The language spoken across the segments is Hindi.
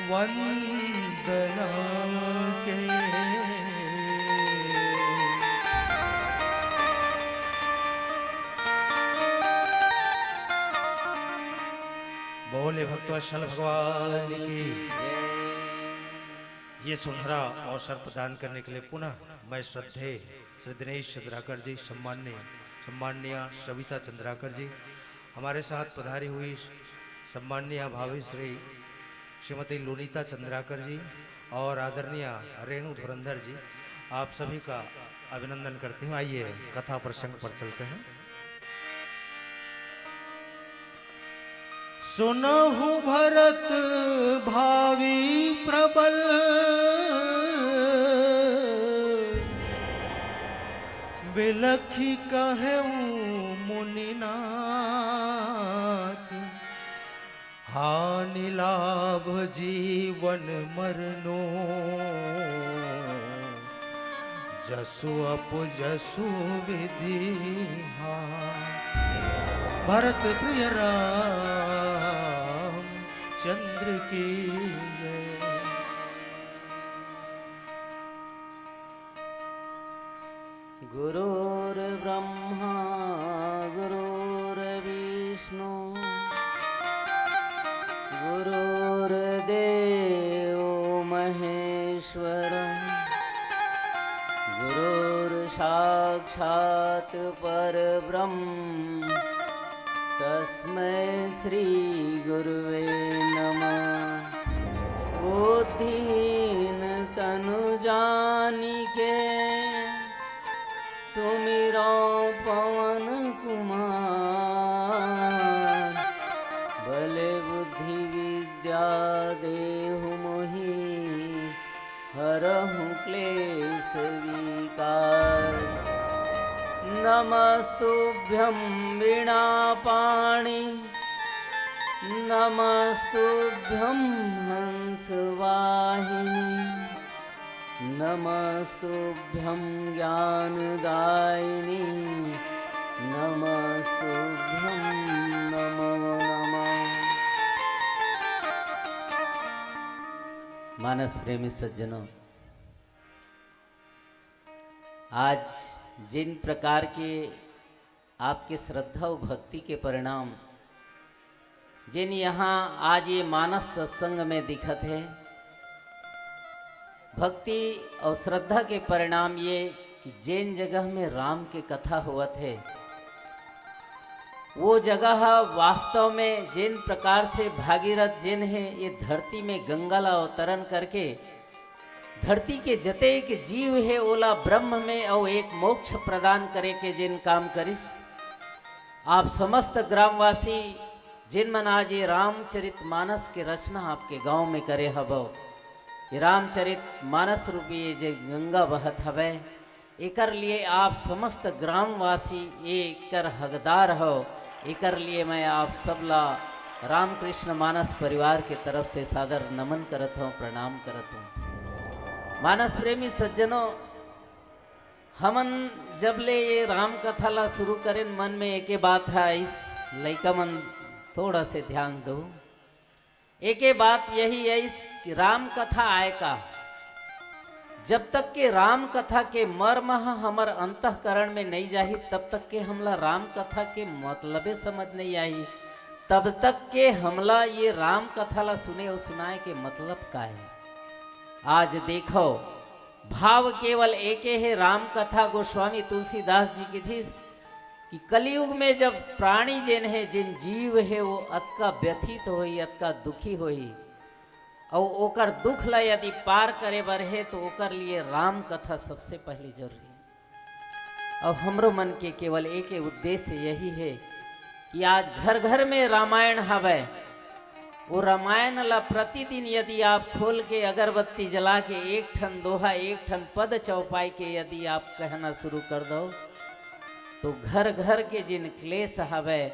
वंदना के। बोले भक्तवत्सल भगवान की। ये सुनहरा अवसर प्रदान करने के लिए पुनः मैं श्रद्धेय श्री दिनेश चंद्राकर जी, सम्माननीय सविता चंद्राकर जी, हमारे साथ पधारी हुई सम्माननीय भावी श्री श्रीमती लोनीता चंद्राकर जी और आदरणीय रेणु धुरंधर जी, आप सभी का अभिनंदन करते हैं। आइए कथा प्रसंग पर चलते हैं। सुनहु भरत भावी प्रबल, बिलखी कहूँ मुनिनाथ, हानि लाभ जीवन मरनो, जसु अपजसु विधि। भरत प्रिय राम चंद्र की जय। गुरुर्ब्रह्मा गुरुर्विष्णु गुरुर्देवो महेश्वर, गुरुर्साक्षात् परब्रह्म तस्मै श्री गुरुवे नमः। बुद्धिहीन तनु जानिके सुमिरो पवन कुमार, बले बुद्धि विद्या देहु मोहि, हरहु क्लेश विकार। नमस्तुभ्यं वीणापाणि, नमस्तुभ्यं हंसवाहिनी, नमस्तुभ्यं ज्ञानदायिनी, नमस्तुभ्यं नमो नमः। मानस प्रेमी सज्जनों, आज जिन प्रकार के आपके श्रद्धा और भक्ति के परिणाम जिन यहाँ आज ये मानस सत्संग में दिखत है, भक्ति और श्रद्धा के परिणाम ये कि जिन जगह में राम के कथा हुआ है, वो जगह वास्तव में जिन प्रकार से भागीरथ जिन है ये धरती में गंगाला अवतरण करके धरती के जते के जीव है ओला ब्रह्म में और एक मोक्ष प्रदान करे के जिन काम करिस। आप समस्त ग्रामवासी जिन मन आज ये रामचरित मानस के रचना आपके गांव में करे हबो, ये रामचरित मानस रूपी ये जो गंगा बहत हवे, एकर लिए आप समस्त ग्रामवासी ये कर हकदार हो। एकर लिए मैं आप सबला रामकृष्ण मानस परिवार के तरफ से सादर नमन करत हूँ, प्रणाम करत हूँ। मानस प्रेमी सज्जनों, हमन जब ले ये राम कथा ला शुरू करें, मन में एक बात है, इस लइका मन थोड़ा से ध्यान दो। एक बात यही है इस कि राम कथा आए का, जब तक के राम कथा के मर्म हमर अंतःकरण में नहीं जाही, तब तक के हमला राम कथा के मतलबे समझ नहीं आई, तब तक के हमला ये राम कथा ला सुने और सुनाए के मतलब का है। आज देखो, भाव केवल एक है। राम कथा गोस्वामी तुलसीदास जी की थी कि कलयुग में जब प्राणी जिन है, जिन जीव है, वो अतका व्यथित होई, अतका दुखी होई, और ओकर दुख ला यदि पार करे बर है तो ओकर लिए राम कथा सबसे पहले जरूरी है। और हमरो मन के केवल एक उद्देश्य यही है कि आज घर घर में रामायण हवे, वो रामायण ला प्रतिदिन यदि आप खोल के अगरबत्ती जला के एक ठन दोहा, एक ठन पद चौपाई के यदि आप कहना शुरू कर दो, तो घर घर के जिन क्लेश हवे,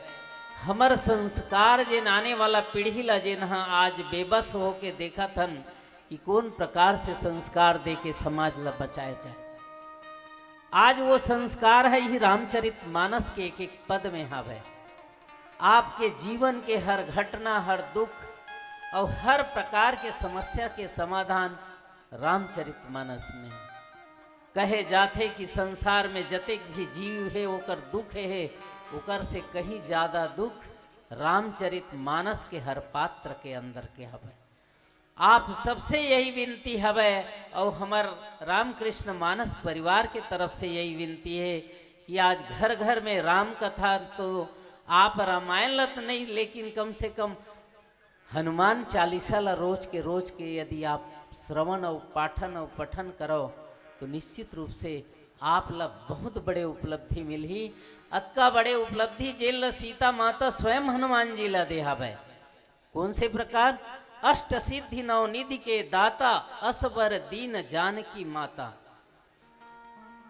हमर संस्कार जिन आने वाला पीढ़ी ला जिन आज बेबस हो के देखा थन कि कौन प्रकार से संस्कार दे के समाज ला बचाए जाए। आज वो संस्कार है ही रामचरित मानस के एक एक पद में हवे। आपके जीवन के हर घटना, हर दुख, और हर प्रकार के समस्या के समाधान रामचरितमानस में है। कहे जाते कि संसार में जतेक भी जीव है ओकर दुख है, ओकर से कहीं ज्यादा दुख रामचरितमानस के हर पात्र के अंदर के हवे। आप सबसे यही विनती हवे और हमार रामकृष्ण मानस परिवार के तरफ से यही विनती है कि आज घर घर में राम कथा, तो आप रामायण लत नहीं, लेकिन कम से कम हनुमान चालीसा ला रोज के यदि आप श्रवण और पाठन और पठन करो तो निश्चित रूप से आप ला बहुत बड़े उपलब्धि मिलही। अतका बड़े उपलब्धि जेल ला सीता माता स्वयं हनुमान जी ला देहावे। कौन से प्रकार? अष्ट सिद्धि नवनिधि के दाता, असबर दीन जानकी माता।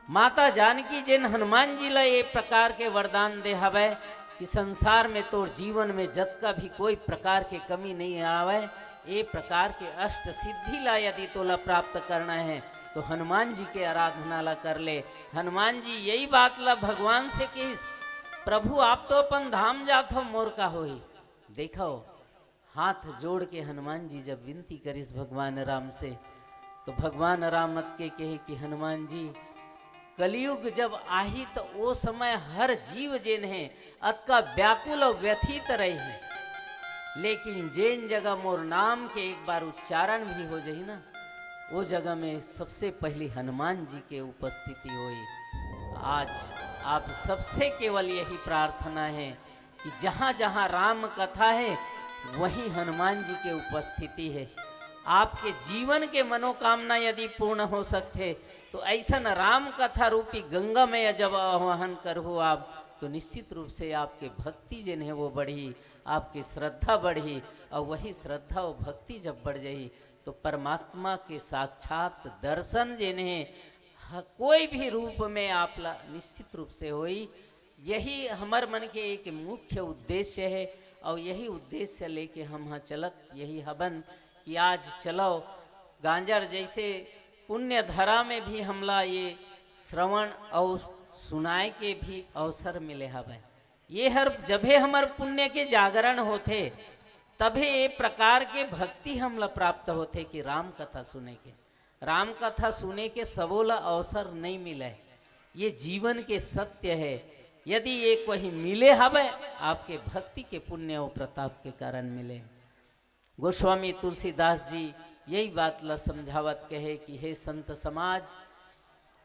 माता जानकी जिन हनुमान जी ला ये प्रकार के वरदान दे हवे कि संसार में तो जीवन में जत का भी कोई प्रकार के कमी नहीं आवे। ये प्रकार के अष्ट सिद्धि ला यदि तोला प्राप्त करना है तो हनुमान जी के आराधना ला कर ले। हनुमान जी यही बात ला भगवान से कहिस, प्रभु आप तो अपन धाम जात हो, मोर का होई। देखो हाथ जोड़ के हनुमान जी जब विनती करिस भगवान राम से, तो भगवान राम मत के कहे कि हनुमान जी कलयुग जब आही तो वो समय हर जीव जेन है अतका व्याकुल और व्यथित रही है, लेकिन जेन जगह मोर नाम के एक बार उच्चारण भी हो जाही ना, वो जगह में सबसे पहली हनुमान जी के उपस्थिति हुई। आज आप सबसे केवल यही प्रार्थना है कि जहाँ जहाँ राम कथा है वहीं हनुमान जी के उपस्थिति है। आपके जीवन के मनोकामना यदि पूर्ण हो सकते तो ऐसा राम कथा रूपी गंगा में जब आह्वान करो आप, तो निश्चित रूप से आपके भक्ति जिन है वो बढ़ी, आपकी श्रद्धा बढ़ी, और वही श्रद्धा और भक्ति जब बढ़ जाई तो परमात्मा के साक्षात दर्शन जिन्हें कोई भी रूप में आप निश्चित रूप से होई। यही हमार मन के एक मुख्य उद्देश्य है और यही उद्देश्य लेके हम यहाँ चलत यही हबन कि आज चलो गांजर जैसे पुण्य धरा में भी हमला ये श्रवण और सुनाए के भी अवसर मिले हवे। ये हर जबे हमार पुण्य के जागरण होते तभी ये प्रकार के भक्ति हमला प्राप्त होते कि राम कथा सुने के, राम कथा सुने के सबोला अवसर नहीं मिले। ये जीवन के सत्य है। यदि ये कोई मिले हवे आपके भक्ति के पुण्य और प्रताप के कारण मिले। गोस्वामी तुलसीदास जी यही बात ला समझावत कहे कि हे संत समाज,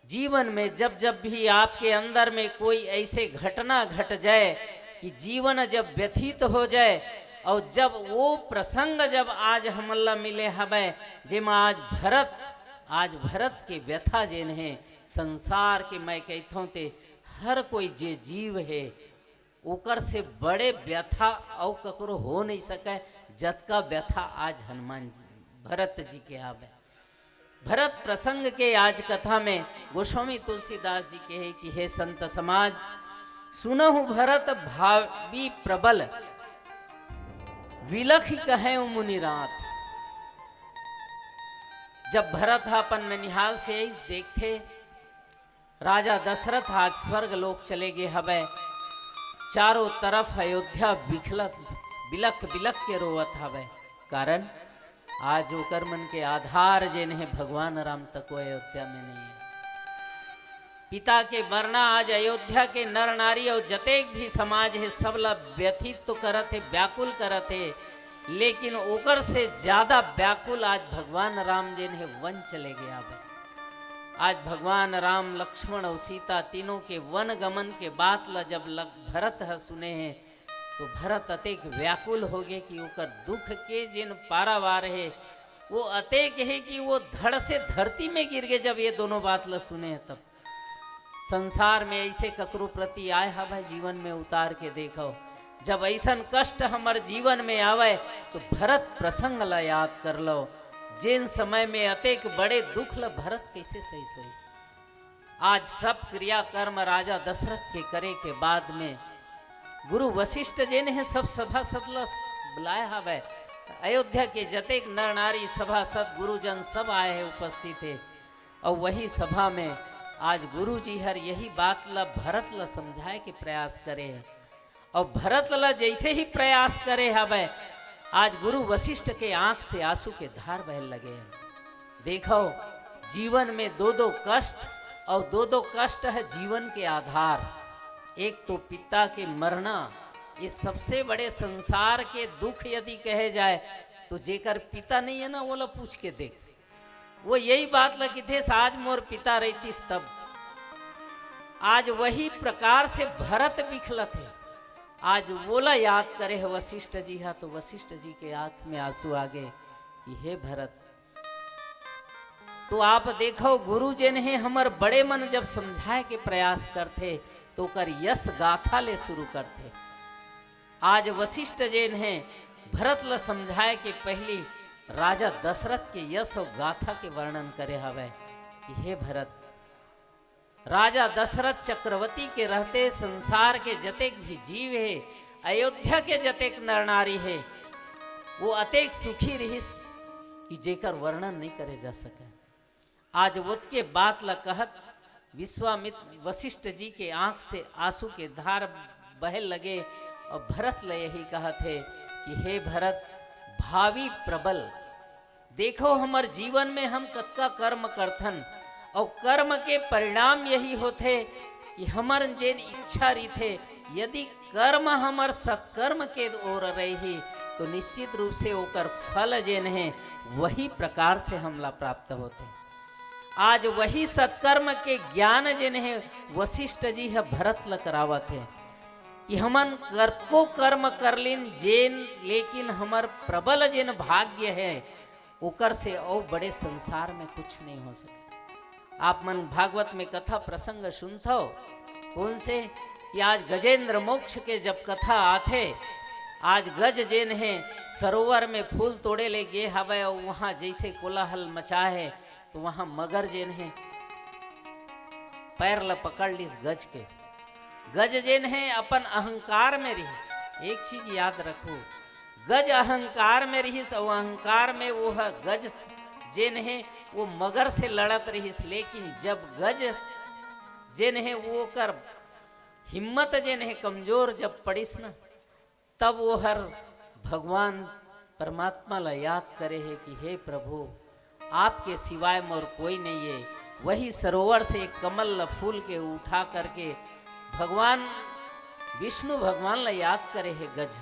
जीवन में जब जब भी आपके अंदर में कोई ऐसे घटना घट जाए कि जीवन जब व्यथित हो जाए और जब वो प्रसंग जब आज हमला मिले हवे जेमा आज भरत के व्यथा जेन है संसार के, मैं कहता हूँ ते हर कोई जे जीव है ओकर से बड़े व्यथा और ककरो हो नहीं सके जत का व्यथा आज हनुमान जी भरत जी के आवे। भरत प्रसंग के आज कथा में गोस्वामी तुलसीदास जी कहे कि हे संत समाज, सुनहु भरत भावी प्रबल, विलख कहे मुनिरात। जब भरत अपन ननिहाल से इस देखते राजा दशरथ आज स्वर्ग लोक चले गए हवे, चारों तरफ अयोध्या बिलख बिलख के रोवत हवे। कारण आज ओकर मन के आधार जेन है भगवान राम तक वो अयोध्या में नहीं है। पिता के मरना आज अयोध्या के नर नारी और जतेक भी समाज है सब ला व्यथित तो करत है, व्याकुल करत है, लेकिन ओकर से ज्यादा व्याकुल आज भगवान राम जिन है वन चले गया। आज भगवान राम लक्ष्मण और सीता तीनों के वन गमन के बात ला जब भरत है सुने हैं तो भरत अतेक व्याकुल हो गए कि ओकर दुख के जिन पारावार है वो अतेक है कि वो धड़ से धरती में गिर गए। जब ये दोनों बात ला सुने हैं तब संसार में ऐसे ककरो प्रति आए हवे जीवन में उतार के देखो, जब ऐसा कष्ट हमार जीवन में आवे तो भरत प्रसंग ला याद कर लो। जिन समय में अतेक बड़े दुख ला भरत कैसे सही सोई। आज सब क्रिया कर्म राजा दशरथ के करे के बाद में गुरु वशिष्ठ जिन है सब सभासद ला बुलाया हवे। अयोध्या के जतेक नर नारी सभासद गुरुजन सब आए हैं उपस्थित है, और वही सभा में आज गुरु जी हर यही बात ला भरत ला समझाए के प्रयास करे है। और भरत ला जैसे ही प्रयास करे हवे आज गुरु वशिष्ठ के आंख से आंसू के धार बह लगे हैं। देखो जीवन में दो दो कष्ट, और दो दो कष्ट है जीवन के आधार। एक तो पिता के मरना, ये सबसे बड़े संसार के दुख यदि कहे जाए तो जेकर पिता नहीं है ना वो ला पूछ के देख, वो यही बात लगी थे आज मोर पिता रहती तब। आज वही प्रकार से भरत बिखलत है, आज बोला याद करे है वशिष्ठ जी। हाँ तो वशिष्ठ जी के आंख में आंसू आ गए कि हे भरत। तो आप देखो गुरु जी ने हमर बड़े मन जब समझाए के प्रयास करते तो कर यश गाथा ले शुरू करते। आज वशिष्ठ जी ने भरत ल समझाए के पहली राजा दशरथ के यश और गाथा के वर्णन करे हवे कि हे भरत, राजा दशरथ चक्रवर्ती के रहते संसार के जतेक भी जीव है, अयोध्या के जतेक नर नारी है, वो अतेक सुखी रहिस कि जेकर वर्णन नहीं करे जा सके। आज वत के बात ला कहत विश्वामित्र वशिष्ठ जी के आंख से आंसू के धार बह लगे और भरत ल यही कहत है कि हे भरत, भावी प्रबल देखो हमर जीवन में हम कतका कर्म करथन और कर्म के परिणाम यही होते कि हमर जेन इच्छा रीथे, यदि कर्म हमर सत्कर्म के ओर रही तो निश्चित रूप से ओकर फल जेन है वही प्रकार से हमला प्राप्त होते। आज वही सत्कर्म के ज्ञान जेन है वशिष्ठ जी है भरत ल करावत है कि हमन को कर्म कर लिन जेन, लेकिन हमर प्रबल जेन भाग्य है ओकर से और बड़े संसार में कुछ नहीं हो सके। आप मन भागवत में कथा प्रसंग सुनथो कौन से कि आज गजेंद्र मोक्ष के जब कथा आथे, आज गज जेन है सरोवर में फूल तोड़े ले गे हवे और वहां जैसे कोलाहल मचा है तो वहां मगर जेन है पैर ल पकड़ लिस गज के। गज जेन है अपन अहंकार में रहिस। एक चीज याद रखो, गज अहंकार में रहिस और अहंकार में वो गज जेन है वो मगर से लड़त रहिस। लेकिन जब गज जेन है वो कर हिम्मत जेन है कमजोर जब पड़िस ना, तब वो हर भगवान परमात्मा ला याद करे है कि हे प्रभु आपके सिवाय मोर कोई नहीं है। वही सरोवर से एक कमल फूल के उठा करके भगवान विष्णु भगवान ला याद करे है गज।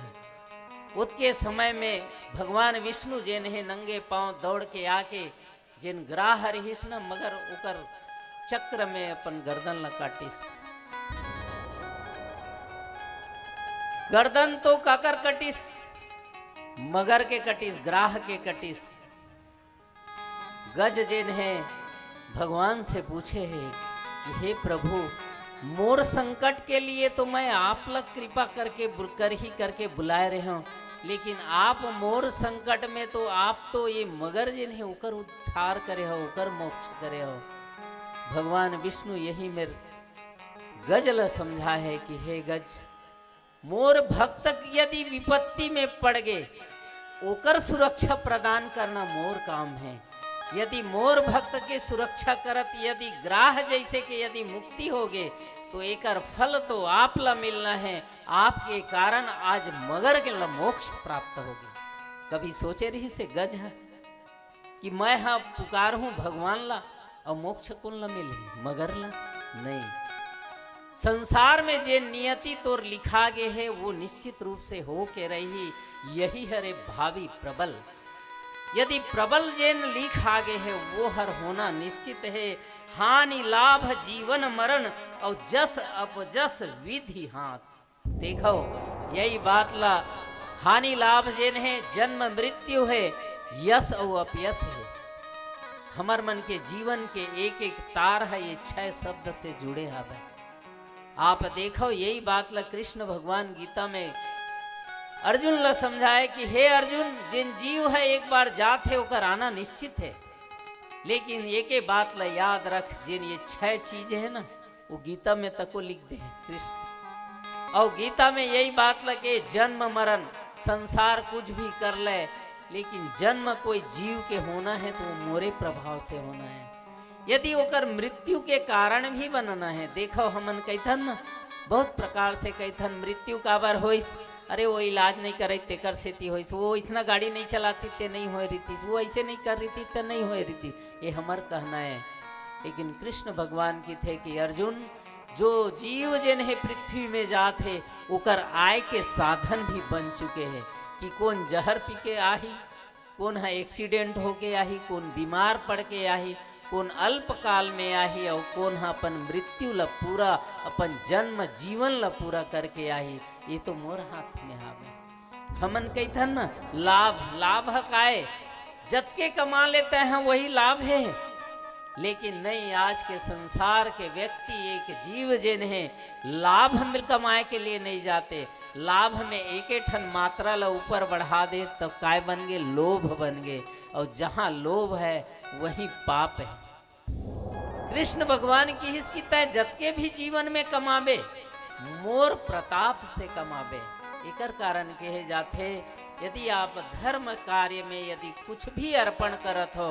उसके समय में भगवान विष्णु जेन है नंगे पांव दौड़ के आके जिन ग्राह रहिस न मगर उकर चक्र में अपन गर्दन ला काटिस। गर्दन तो काकर कटिस, मगर के कटिस, ग्राह के कटिस। गज जेन है भगवान से पूछे है कि हे प्रभु मोर संकट के लिए तो मैं आप लग कृपा करके बुलाए रहे हूं, लेकिन आप मोर संकट में तो आप तो ये मगर जिन है उकर उद्धार करे हो, उकर मोक्ष करे हो। भगवान विष्णु यही मेरे गज ल समझा है कि हे गज, मोर भक्त यदि विपत्ति में पड़ गए ओकर सुरक्षा प्रदान करना मोर काम है। यदि मोर भक्त के सुरक्षा करत यदि ग्राह जैसे के यदि मुक्ति होगे तो एकर फल तो आप ला मिलना है। आपके कारण आज मगर के ला मोक्ष प्राप्त होगी। कभी सोचे रही से गज है कि मैं हाँ पुकार हूं भगवान ला और मोक्ष कौन ला मिले, मगर ला नहीं। संसार में जे नियति तोर लिखा गे है वो निश्चित रूप से हो के रही। यही है रे भावी प्रबल। यदि प्रबल जेन लिख आगे है वो हर होना निश्चित है। हानि लाभ जीवन मरण और जस अपजस विधि हाथ। देखो यही बात ला, हानि लाभ जेन है जन्म मृत्यु है, यश और अपयश है। हमर मन के जीवन के एक एक तार है ये 6 शब्द से जुड़े हवे। आप देखो यही बात ला कृष्ण भगवान गीता में अर्जुन ला समझाए कि हे अर्जुन, जिन जीव है एक बार जात है ओकर आना निश्चित है, लेकिन एक बात ला याद रख, जिन ये 6 चीजें है ना वो गीता में तको लिख दे कृष्ण। और गीता में यही बात ला के जन्म मरण संसार कुछ भी कर ले, लेकिन जन्म कोई जीव के होना है तो वो मोरे प्रभाव से होना है। यदि ओकर मृत्यु के कारण भी बनना है, देखो हमन कैथन ना बहुत प्रकार से कैथन मृत्यु काबर होइस। अरे वो इलाज नहीं करे तेकर सेती होइस, वो इतना गाड़ी नहीं चलाती ते नहीं हो रही थी, वो ऐसे नहीं कर रही थी तो नहीं हो रही थी। ये हमार कहना है। लेकिन कृष्ण भगवान की थे कि अर्जुन, जो जीव जिन है पृथ्वी में जात है ओकर आय के साधन भी बन चुके हैं कि कौन जहर पी के आही, कौन है एक्सीडेंट होके आही, कौन बीमार पड़ के आही, कौन अल्प काल में आही और कौन है अपन मृत्यु ला पूरा अपन जन्म जीवन ला पूरा करके आही। ये तो मोर हाथ में हावे। हमन कहथन ना लाभ, लाभ काय जतके कमा लेते हैं वही लाभ है। लेकिन नहीं, आज के संसार के व्यक्ति एक जीव जिन है लाभ मिल कमाए के लिए नहीं जाते, लाभ में एक ठन मात्रा ला ऊपर बढ़ा दे तब काय बन गए, लोभ बन गए। और जहां लोभ है वहीं पाप है। कृष्ण भगवान की इसकी तय जतके भी जीवन में कमावे मोर प्रताप से कमावे। एकर कारण कहे जाते, यदि आप धर्म कार्य में यदि कुछ भी अर्पण करत हो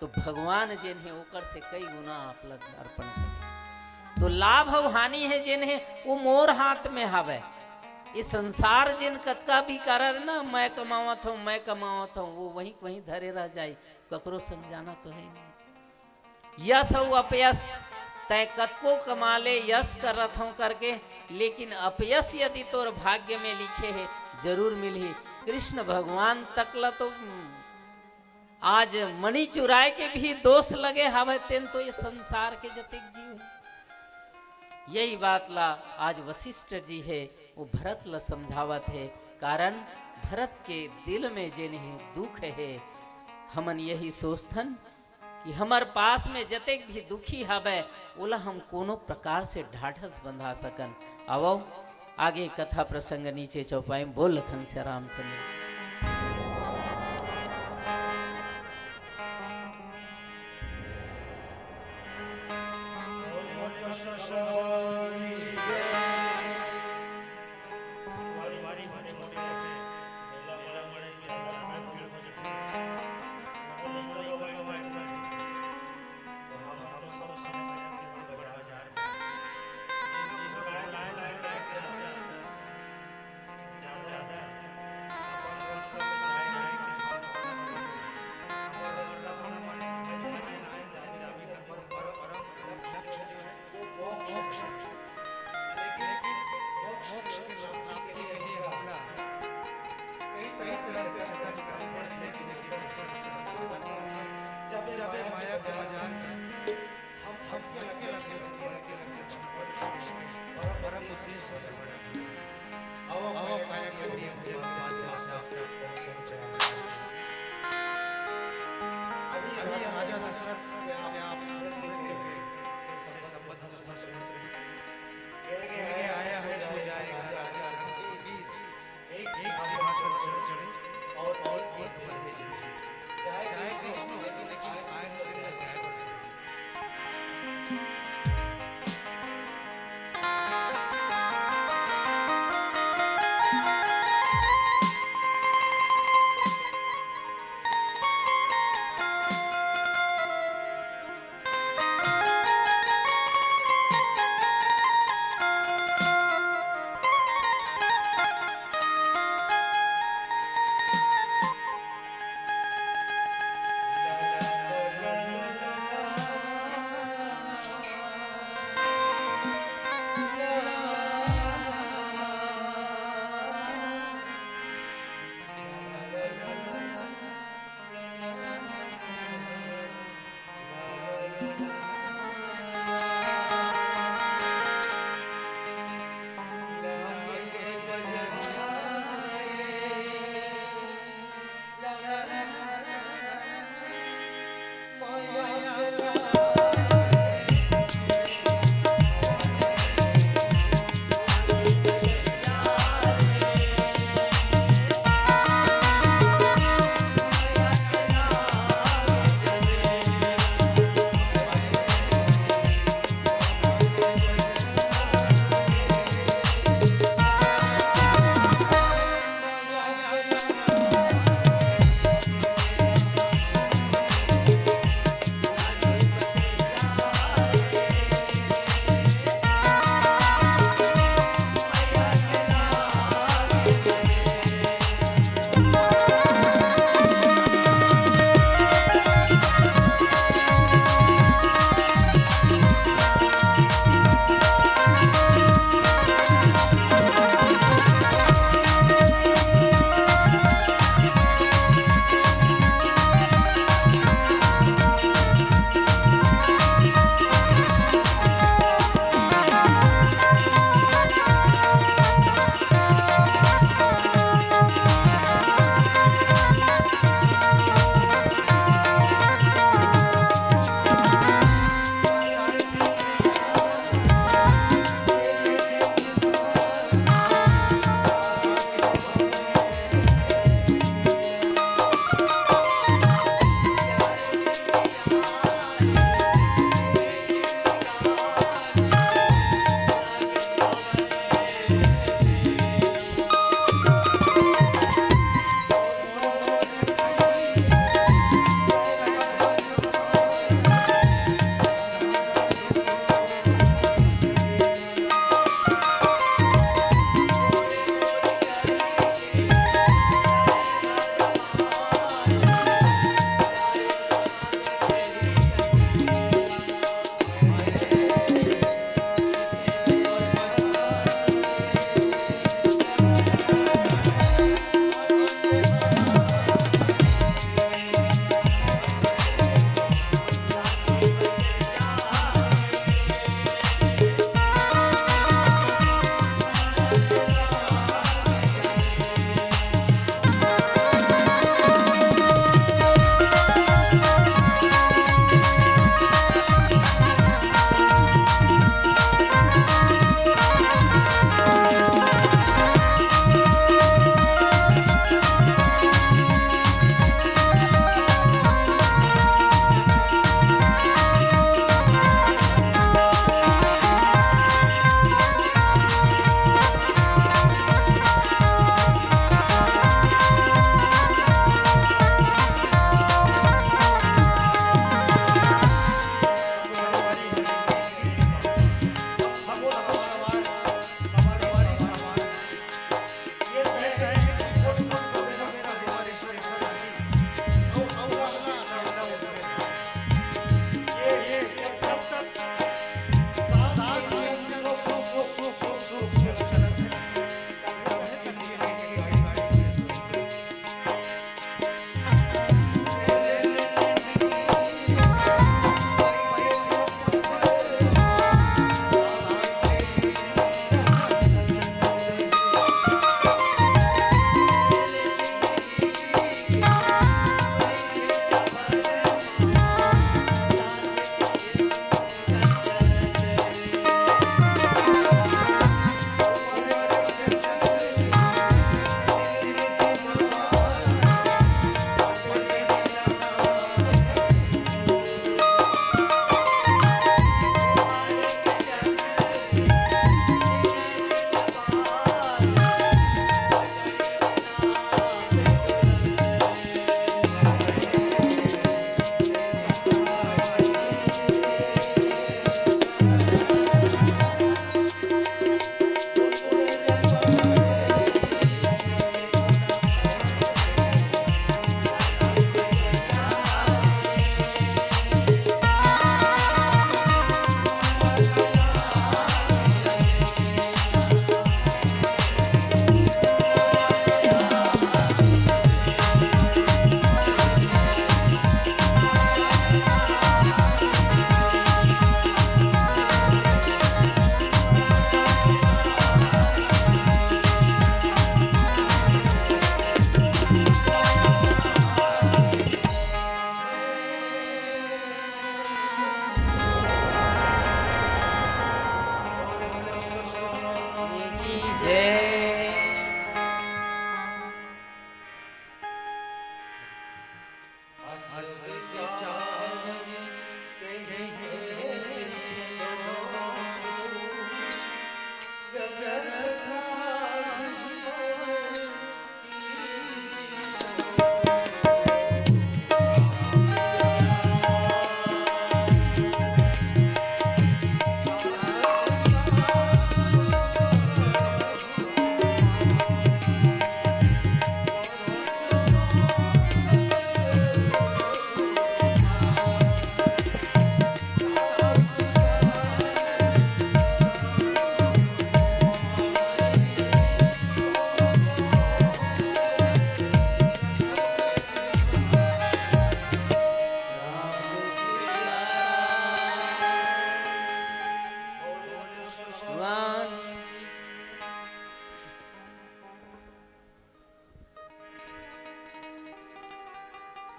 तो भगवान जिन है ओकर से कई गुना आप लोग अर्पण करें। तो लाभ और हानि है जिन है वो मोर हाथ में हवे। ये संसार जिन कतका भी कर ना, मैं कमावत हूँ मैं कमावत हूँ, वो वहीं वहीं धरे रह जाए, ककरो संग जाना तो है नहीं। यश हो अपयश तय कतको कमा ले यश करत हूँ करके, लेकिन अपयश यदि तोर भाग्य में लिखे है जरूर मिली। कृष्ण भगवान तकला तो आज मणि चुराए के भी दोष लगे हवे तेन, तो ये संसार के जतिक जीव है। यही बात ला आज वशिष्ठ जी है वो भरत ला समझावत है। कारण भरत के दिल में जिन्हें दुख है, हमन यही सोचथन कि हमार पास में जतेक भी दुखी हवे ओला हम कोनो प्रकार से ढाढ़स बंधा सकन। आवो आगे कथा प्रसंग नीचे चौपाई बोल लखन से रामचंद्र।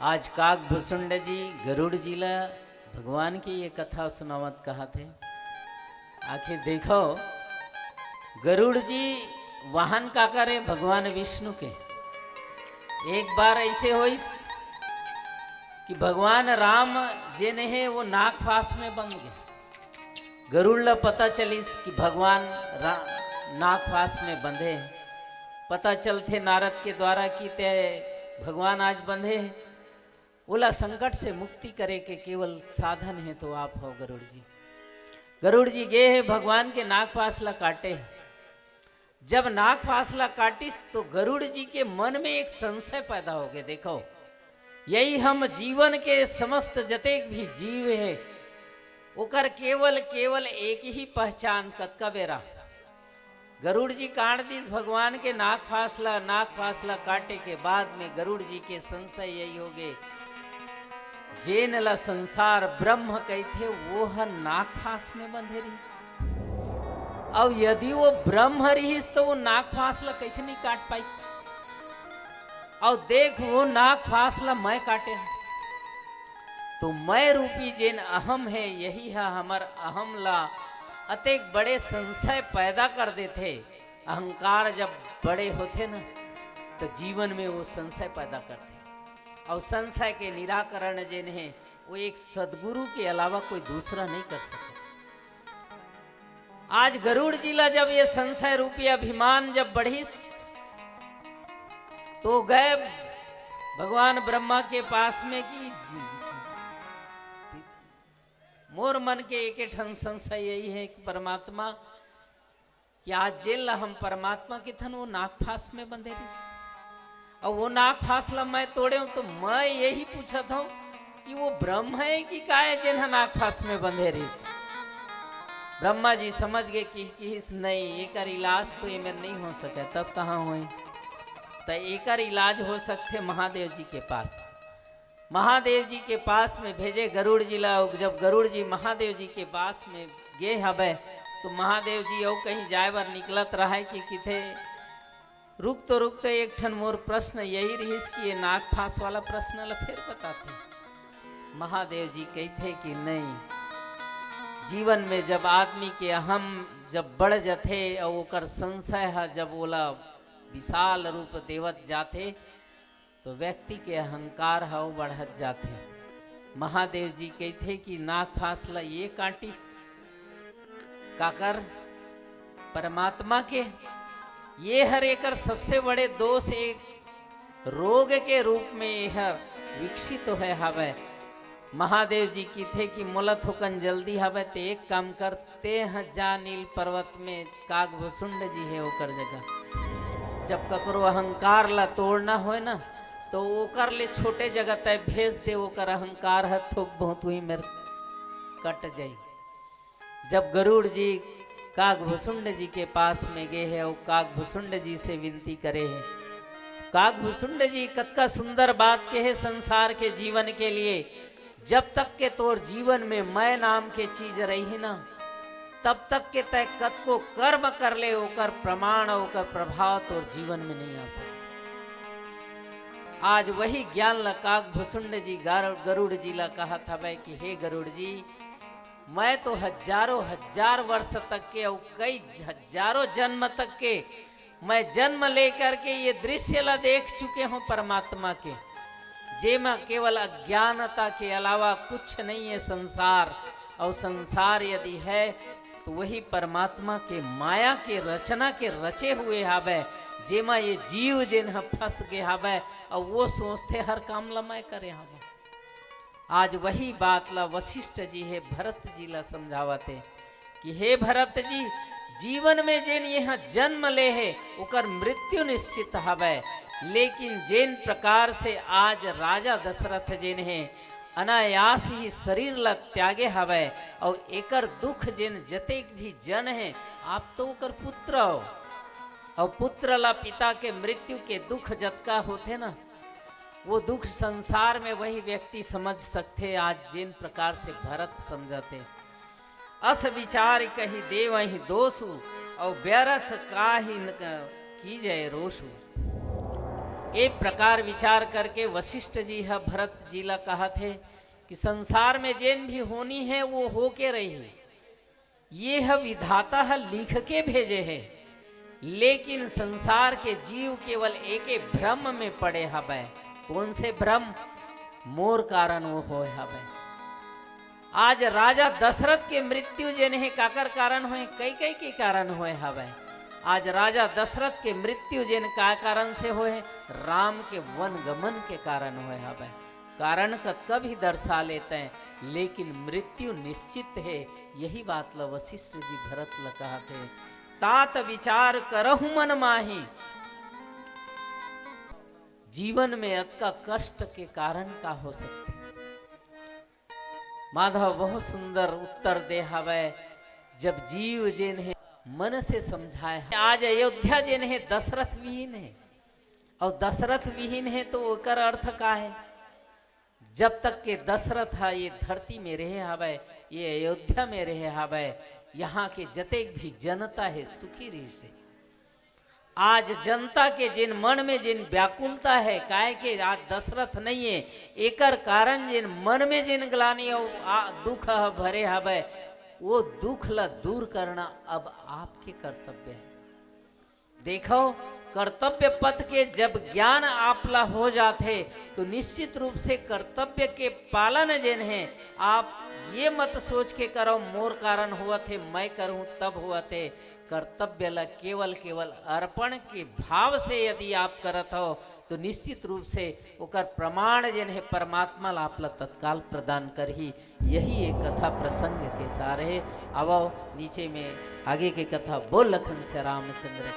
आज काकभूषुंड जी गरुड़ जिला भगवान की ये कथा सुनावत कहा थे। आखिर देखो गरुड़ जी वाहन का करे भगवान विष्णु के। एक बार ऐसे होइस कि भगवान राम जिन्हें है वो नागपास में बंद गए। गरुड़ ला पता चलिस कि भगवान नागपास में बंधे हैं। पता चलते नारद के द्वारा कि ते भगवान आज बंधे हैं। बोला संकट से मुक्ति करे के केवल साधन है तो आप हो गरुड़ जी। गरुड़ जी गए हैं भगवान के नागपासला काटे। जब नागपासला काटिस तो गरुड़ जी के मन में एक संशय पैदा हो गया। देखो यही हम जीवन के समस्त जतेक भी जीव है ओकर केवल केवल एक ही पहचान कतका बेरा। गरुड़ जी काट दी भगवान के नागपासला काटे के बाद में गरुड़ जी के संशय यही हो गए जेन ला संसार ब्रह्म कहते वो हर नागपास में बंधे रहीस। अब यदि वो ब्रह्म रहीस तो वो नागपासला कैसे नहीं काट पाई। और देख वो नागपासला मैं काटे तो मैं रूपी जेन अहम है यही है हमार अहम ला अतेक बड़े संशय पैदा कर देते। अहंकार जब बड़े होते ना तो जीवन में वो संशय पैदा करते और संशय के निराकरण जिन है वो एक सदगुरु के अलावा कोई दूसरा नहीं कर सकता। आज गरुड़ जिला जब ये संशय रूपी अभिमान जब बढ़ीस तो गए भगवान ब्रह्मा के पास में कि मोर मन के एक ठन संशय यही है कि परमात्मा कि आज जेल हम परमात्मा के थन वो नागपास में बंधे रही और वो नागपासला मैं तोड़े हूं। तो मैं यही पूछा था कि वो ब्रह्म है कि का है जिन्हें नागपास में बंधे रही। ब्रह्मा जी समझ गए कि नहीं एक इलाज तो ये में नहीं हो सके। तब कहाँ हुए तो एक इलाज हो सकते महादेव जी के पास। महादेव जी के पास में भेजे गरुड़ जिला। जब गरुड़ जी महादेव जी के पास में गए हबे तो महादेव जी और कहीं जाए बार निकलत रहा कि किथे रुक तो एक ठन मोर प्रश्न यही रहीस कि ये नागपास वाला प्रश्न ला फिर बताते। महादेव जी कहते कि नहीं, जीवन में जब आदमी के अहम जब बढ़ जाते और ओकर संशय है जब ओला विशाल रूप देवत जाते तो व्यक्ति के अहंकार है वो बढ़त जाते। महादेव जी कहते कि नाक फासला ये काटिस काकर परमात्मा के, ये हर एकर सबसे बड़े दोष एक रोग के रूप में यह विकसित तो है हवे। महादेव जी की थे कि मुलत होकन जल्दी हवे ते एक काम करते हैं जा नील पर्वत में कागभुसुंड जी है ओकर जगह। जब ककरो अहंकार ला तोड़ना हो ना तो ओकर ले छोटे जगह तय भेज दे, ओकर अहंकार है थोक बहुत हुई मेरे कट जाई। जब गरुड़ जी कागभुसुंड जी के पास में गए हैं और कागभुसुंड जी से विनती करे है, कागभुसुंड जी कतका सुंदर बात के है संसार के जीवन के लिए। जब तक के तोर जीवन में मैं नाम के चीज रही ना तब तक के तय कत को कर्म कर ले ओकर प्रमाण ओकर प्रभाव तोर जीवन में नहीं आ सकता। आज वही ज्ञान ला कागभुसुंड जी गरुड़ जी ला कहा था भाई कि हे गरुड़ जी, मैं तो हजारों हजार वर्ष तक के और कई हजारों जन्म तक के मैं जन्म लेकर के ये दृश्य ला देख चुके हूँ परमात्मा के, जेमा केवल अज्ञानता के अलावा कुछ नहीं है संसार। और संसार यदि है तो वही परमात्मा के माया के रचना के रचे हुए हावे, जेमा ये जीव जिन फंस गए हावे और वो सोचते हर काम ला मैं करे हावे। आज वही बात ला वशिष्ठ जी है भरत जी ला समझावते कि हे भरत जी, जीवन में जिन यहाँ जन्म ले है उकर मृत्यु निश्चित हवे, लेकिन जिन प्रकार से आज राजा दशरथ जिन है अनायास ही शरीर ला त्यागे हवे और एकर दुख जिन जतेक भी जन है आप तो ओकर पुत्र हो और पुत्र ला पिता के मृत्यु के दुख जतका होते ना वो दुख संसार में वही व्यक्ति समझ सकते आज जिन प्रकार से भरत समझते। अस विचार कही देव ही दोषु और व्यर्थ काहि कीजय रोषु। एक प्रकार विचार करके वशिष्ठ जी है भरत जी ला कहा थे कि संसार में जिन भी होनी है वो हो के रही है, ये है विधाता है लिख के भेजे है, लेकिन संसार के जीव केवल एक भ्रम में पड़े हवे। कौन से भ्रम? मोर कारण वो हो हवे। आज राजा दशरथ के मृत्यु जिन है काकर कारण हुए, कई कई के कारण हुए हवे। आज राजा दशरथ के मृत्यु जिन का कारण से हुए, राम के वन गमन के कारण हुए हवे। कारण कभी दर्शा लेते हैं, लेकिन मृत्यु निश्चित है। यही बात ला वशिष्ठ जी भरत ला कहा थे, तात विचार करहु मन माही। जीवन में अतका कष्ट के कारण का हो सकते। माधव बहुत सुंदर उत्तर दे हवे, जब जीव जिन है मन से समझाए। आज अयोध्या जिन है दशरथ विहीन है, और दशरथ विहीन है तो ओकर अर्थ का है? जब तक के दशरथ है ये धरती में रहे हवे, ये अयोध्या में रहे हवे, यहाँ के जतेक भी जनता है सुखी रही से। आज जनता के जिन मन में जिन व्याकुलता है काहे के आज दशरथ नहीं है, एकर कारण जिन मन में जिन ग्लानि और दुख भरे हवे, वो दुख ला दूर करना अब आपके कर्तव्य है। देखो कर्तव्य पथ के जब ज्ञान आपला हो जाते तो निश्चित रूप से कर्तव्य के पालन जिन है आप ये मत सोच के करो मोर कारण हुआ थे मैं करूं तब हुआ थे। कर्तव्य ला केवल केवल अर्पण के भाव से यदि आप करत हो तो निश्चित रूप से ओकर प्रमाण जिन है परमात्मा ला आपला तत्काल प्रदान कर ही। यही एक कथा प्रसंग के सार है। अब नीचे में आगे की कथा बोल लखन से रामचंद्र।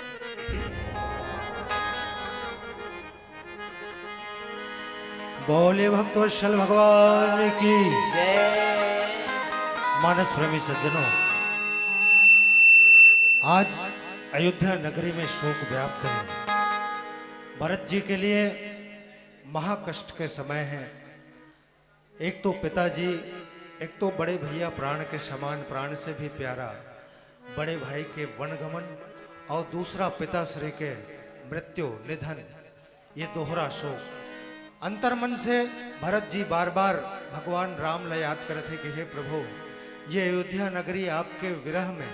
बोले भक्तवत्सल भगवान की जय। मानस प्रेमी सज्जनों, आज अयोध्या नगरी में शोक व्याप्त है। भरत जी के लिए महाकष्ट के समय है। एक तो पिताजी, एक तो बड़े भैया प्राण के समान, प्राण से भी प्यारा बड़े भाई के वनगमन, और दूसरा पिताश्री के मृत्यु निधन, ये दोहरा शोक। अंतर्मन से भरत जी बार बार भगवान राम ला याद करे थे कि हे प्रभु, ये अयोध्या नगरी आपके विरह में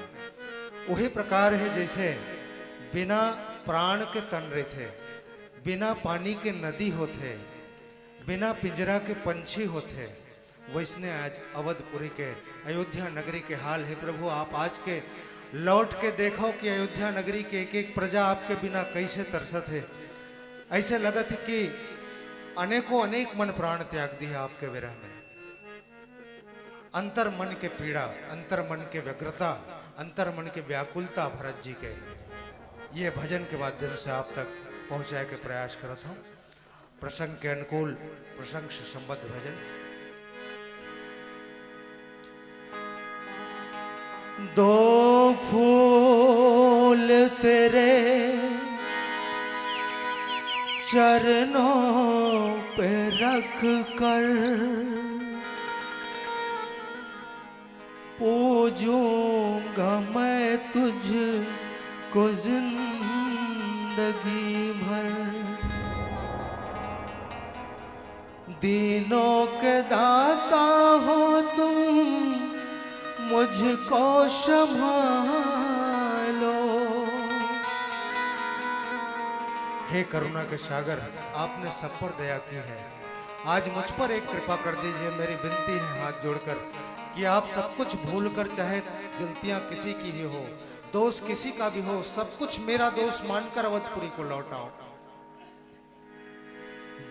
वही प्रकार है जैसे बिना प्राण के तन रहे थे, बिना पानी के नदी होते, बिना पिंजरा के पंछी होते, वैसने आज अवधपुरी के अयोध्या नगरी के हाल है प्रभु। आप आज के लौट के देखो कि अयोध्या नगरी के एक एक प्रजा आपके बिना कैसे तरसत है। ऐसे लगत है कि अनेकों अनेक मन प्राण त्याग दी है आपके विरह में। अंतर मन के पीड़ा, अंतर मन के व्यग्रता, अंतर मन के व्याकुलता भरत जी के ये भजन के माध्यम से आप तक पहुंचाए के प्रयास करत हूं। प्रसंग के अनुकूल प्रसंग से संबद्ध भजन। दो फूल तेरे चरणों पे रख कर पूजूंगा मैं तुझको जिंदगी भर। दीनों के दाता हो तुम, मुझको संभालो। हे करुणा के सागर, आपने सब पर दया की है, आज मुझ पर एक कृपा कर दीजिए। मेरी विनती है हाथ जोड़कर कि आप सब कुछ भूलकर, चाहे गलतियां किसी की ही हो, दोष किसी का भी हो, सब कुछ मेरा दोष मानकर अवधपुरी को लौटाओ।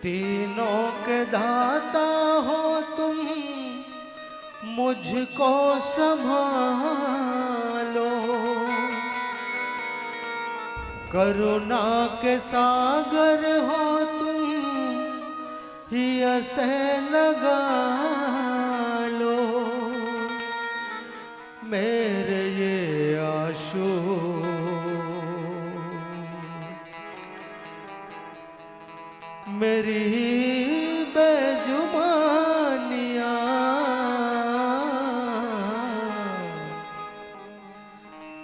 दीनों के दाता हो तुम, मुझको संभालो। करुणा के सागर हो तुम, ही से लगा लो। मेरे ये आंसू मेरी बेजुबानियां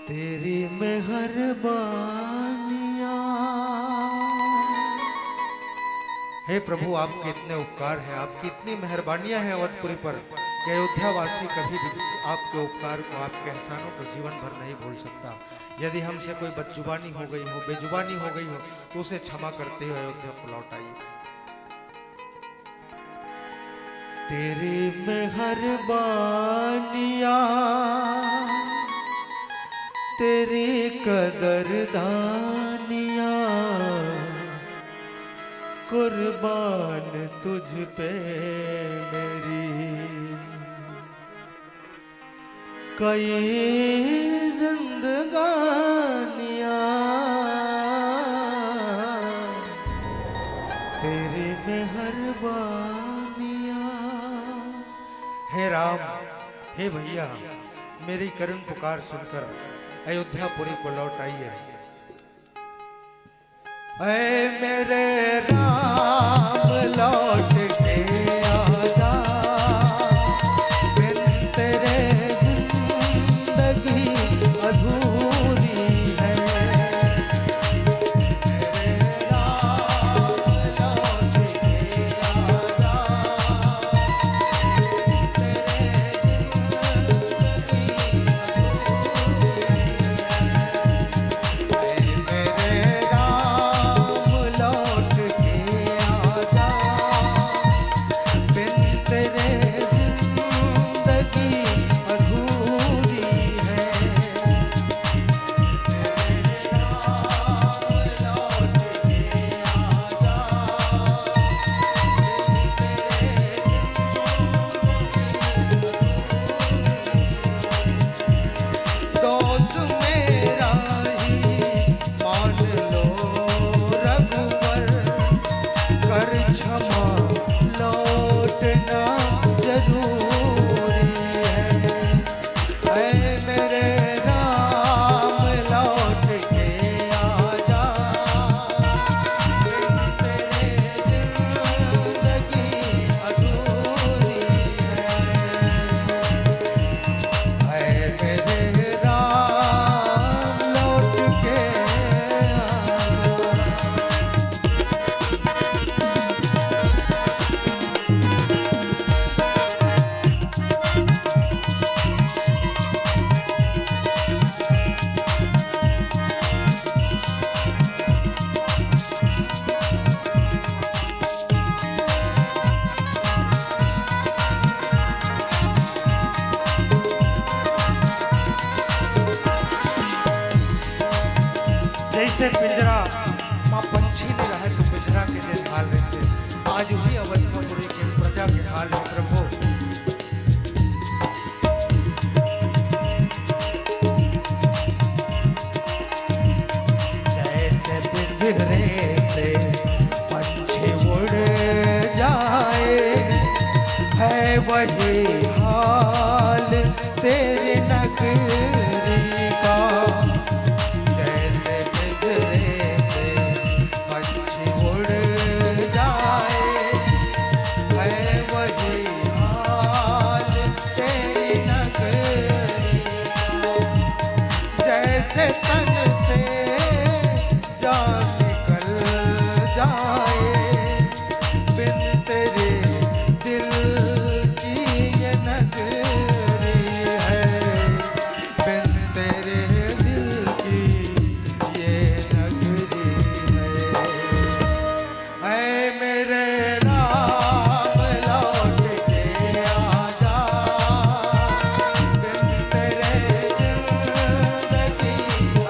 तेरी मेहरबानियां। हे प्रभु, आपके इतने उपकार हैं, आपकी इतनी मेहरबानियां हैं अवधपुरी पर कि अयोध्यावासी कभी भी आपके उपकार को, आपके एहसानों को जीवन भर नहीं भूल सकता। यदि हमसे कोई बदजुबानी हो गई हो, बेजुबानी हो गई हो, तो उसे क्षमा करते हुए अयोध्या को लौटाइए। तेरी मेहरबानियां, तेरी कदरदानियां, कुर्बान तुझ पे मेरी कई जिंदगानियां। तेरी मेहरबानियां। हे राम, हे भैया, मेरी करुण पुकार सुनकर अयोध्यापुरी को लौट आइए। ऐ मेरे राम लौट के आजा, बिन तेरे जिंदगी अधूरी है। मेरे राम लौट के आजा, जैसे पिंजरा माँ पंछी ने रहे तो पिंजरा के दिन हाल रहते, आज भी अवधपुरी के प्रजा के हाल है प्रभु। जैसे पिंजरे से पंछी उड़ जाए है वही हाल तेरे नगरी का। जैसे पिंजरे से पंछी उड़ जाए है वही हाल तेरी नगरी का। जैसे तन से जान निकल जाए बिन तेरे दिल की ये नगरी है, बिन तेरे दिल की ये नगरी है। ऐ मेरे राम लौट के आजा, बिन तेरे जिंदगी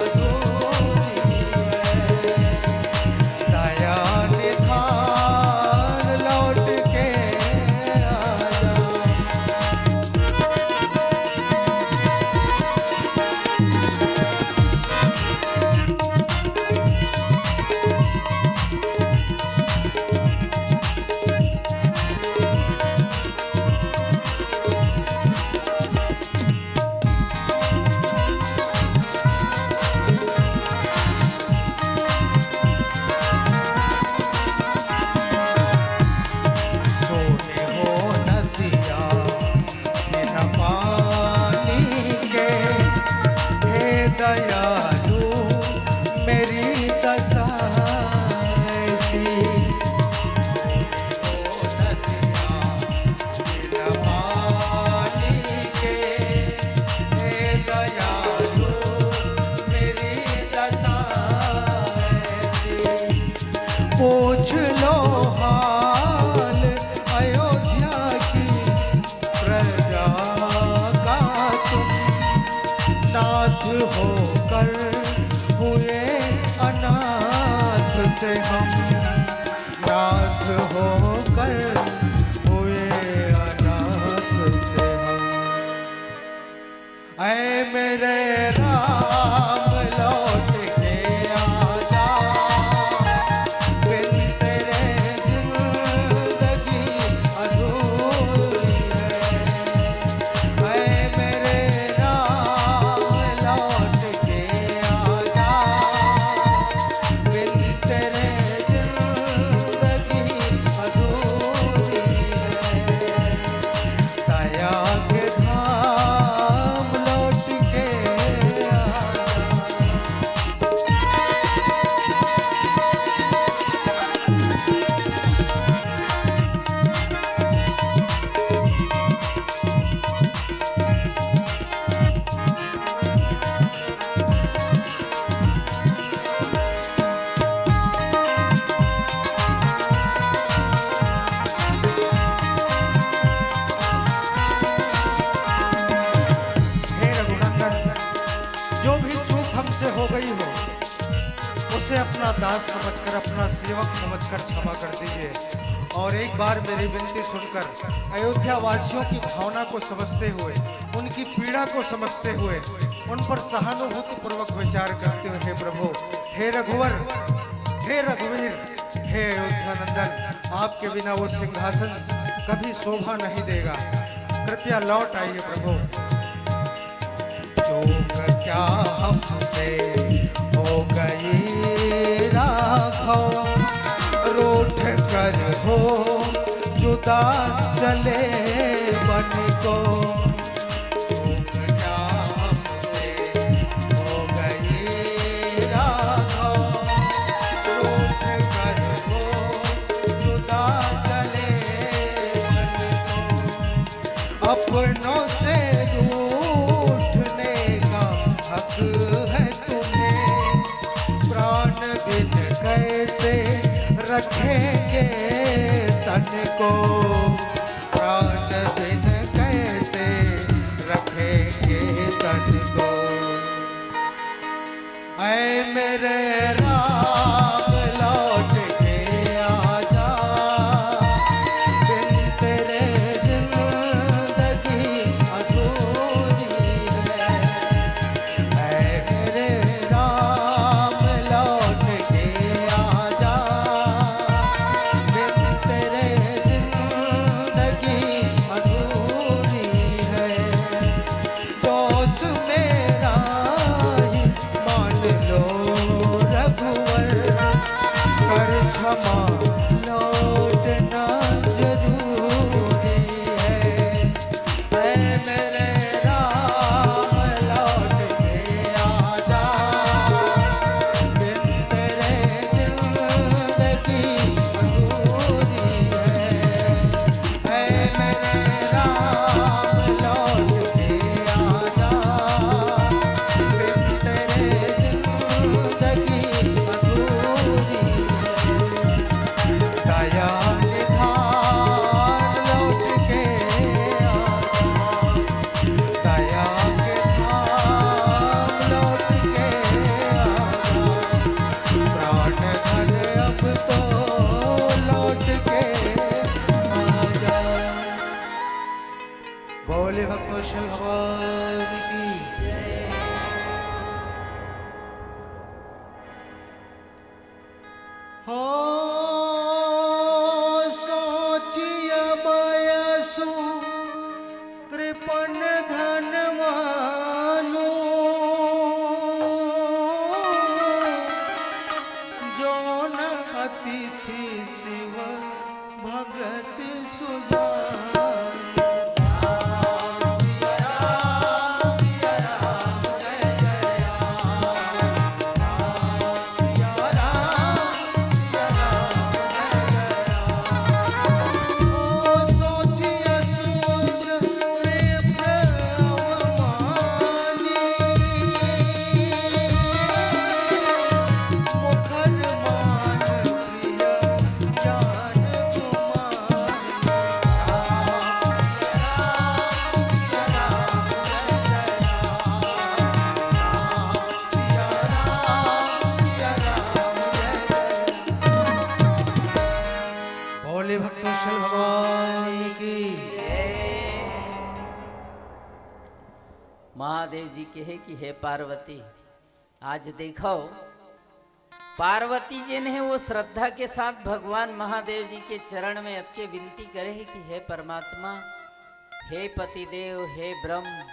अधूरी है। दया निधान लौट के आजा। सोने हो नदिया बिना पानी के, हे दयालु मेरी दशा ऐसी। हो नदिया बिना पानी के, हे दयालु मेरी दशा ऐसी। पूछ लो हाल अयोध्या की प्रजा का तुम, नाथ होकर हुए अनाथ से हम, नाथ होकर हुए अनाथ से हम। ऐ मेरे राम लौट के आजा, बिन तेरे जिंदगी अधूरी है। ऐ मेरे राम लौट के आजा, बिन तेरे जिंदगी अधूरी है। दया के धाम लौट के आजा। हे रघुनंदन, जो भी चूक हमसे हो गई हो उसे अपना दास समझकर, अपना सेवक समझकर क्षमा कर दीजिए। और एक बार मेरी विनती सुनकर अयोध्या वासियों की भावना को समझते हुए, उनकी पीड़ा को समझते हुए, उन पर सहानुभूति पूर्वक विचार करते हुए, हे प्रभु, हे रघुवर, हे रघुवीर, हे अयोध्या नंदन, आपके बिना वो सिंहासन कभी शोभा नहीं देगा। कृपया लौट आइए प्रभु। चूक क्या हमसे हो गई राघव, रूठ कर हो जुदा चले बन को। चूक क्या हमसे हो गई राघव, रूठ कर हो जुदा चले बन को। अपनों से रूठने का हक है तुम्हें, प्राण बिन कैसे रखेंगे तन को, प्राण बिन कैसे रखेंगे तन को। ऐ मेरे मेरे राम लौट के आजा, बिन तेरे जिंदगी अधूरी है। ऐ मेरे राम लौट के आजा, बिन तेरे जिंदगी अधूरी है। दया निधान लौट के आजा, दया के धाम लौट के आजा, प्राण धन अब तो लौट के आजा। बोले भक्तों शिव भगवान की। हो सोचिय बयसु कृपण धनवानु, जो न अतिथि शिव भगत सुजानु। बोले भक्तों शिव भगवान की। महादेव जी कहे कि हे पार्वती, आज देखो पार्वती जी ने वो श्रद्धा के साथ भगवान महादेव जी के चरण में अटके विनती करे है कि हे परमात्मा, हे पतिदेव, हे ब्रह्म,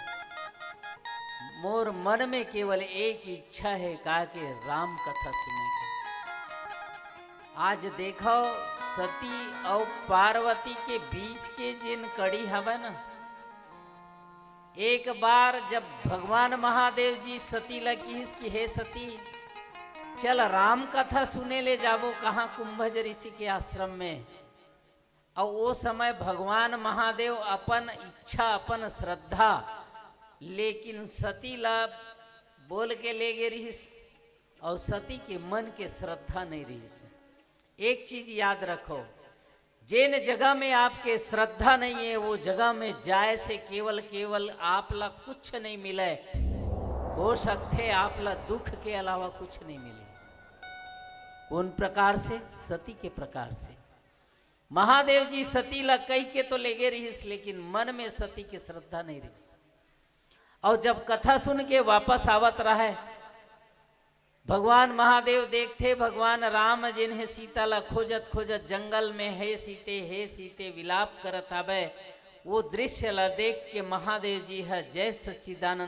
मोर मन में केवल एक इच्छा है का के राम कथा सुने के। आज देखो सती और पार्वती के बीच के जिन कड़ी हवा न, एक बार जब भगवान महादेव जी सती लगी कि हे सती चल राम कथा सुने ले जावो कहाँ कुंभज ऋषि के आश्रम में। और वो समय भगवान महादेव अपन इच्छा अपन श्रद्धा लेकिन सती ला बोल के ले गए रहीस और सती के मन के श्रद्धा नहीं रहीस। एक चीज याद रखो, जिन जगह में आपके श्रद्धा नहीं है वो जगह में जाए से केवल आपला कुछ नहीं मिले, हो सकते आपला दुख के अलावा कुछ नहीं मिले। उन प्रकार से सती के प्रकार से महादेव जी सती ला कही के तो ले गए रहीस लेकिन मन में सती की श्रद्धा नहीं रही। और जब कथा सुन के वापस आवत रहा, भगवान महादेव देखते भगवान राम जिन्हें सीता ला खोजत खोजत जंगल में हे सीते विलाप करत आवे, वो दृश्य ला देख के महादेव जी है जय सच्चिदानंद